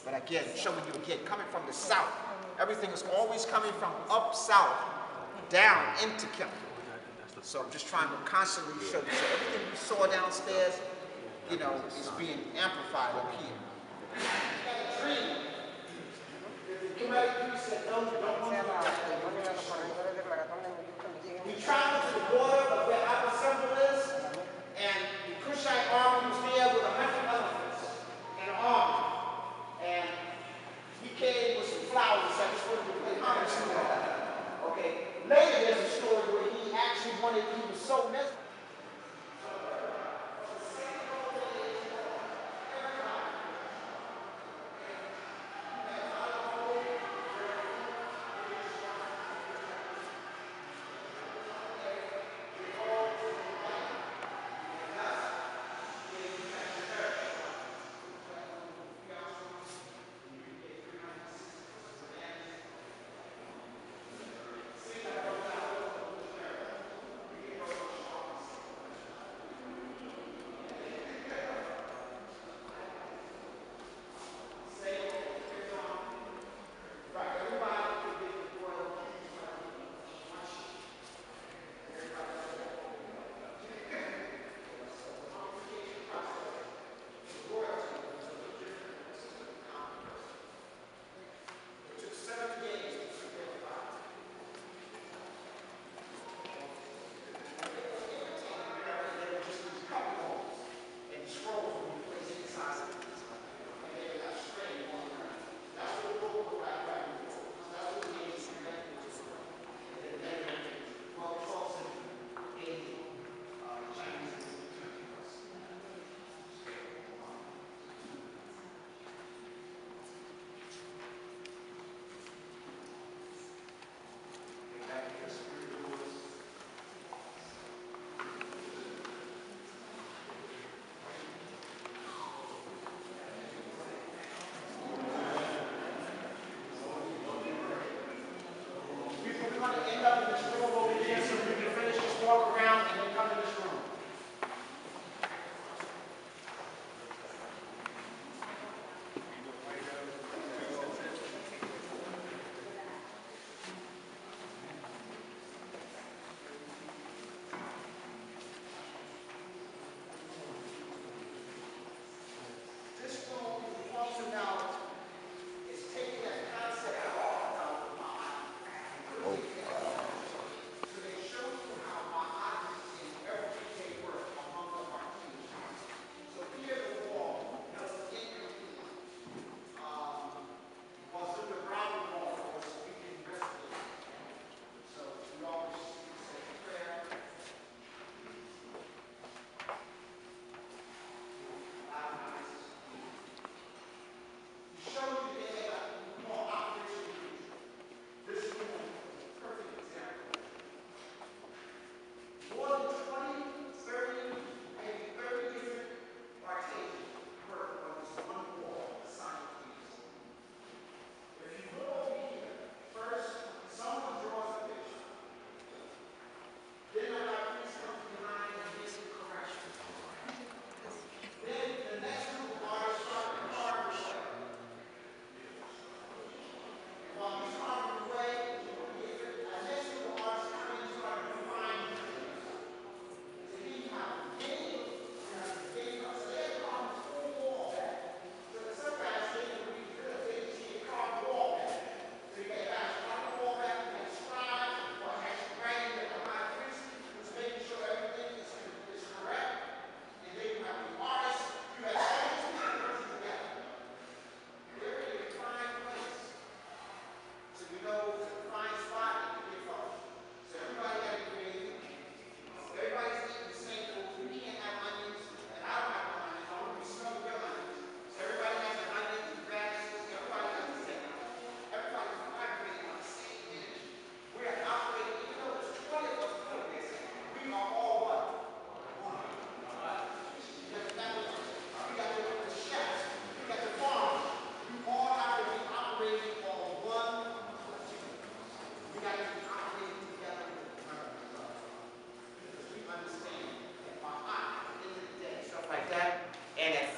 But again, showing you again, coming from the south, everything is always coming from up south, down into Kemet. So I'm just trying to constantly show you. So everything you saw downstairs, you know, is being amplified up here. Tree. The Kemetic priest said, no, you don't want to do that. We traveled to the border of where our symbol is, and the Kushite army was there with 100 elephants and an army. And we came with some flowers, so I just wanted to play homage to that. Okay. Later there's a story where he actually he was so mesmerized.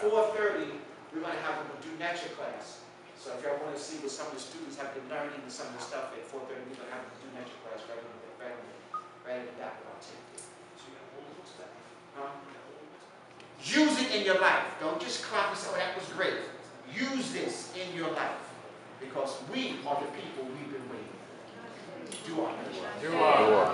4:30, we're going to have a do lecture class. So if y'all want to see what some of the students have been learning and some of the stuff at 4:30, we're going to have a do lecture class right in the back of our tent. Use it in your life. Don't just clap and say, oh, that was great. Use this in your life. Because we are the people we've been waiting for. Do our.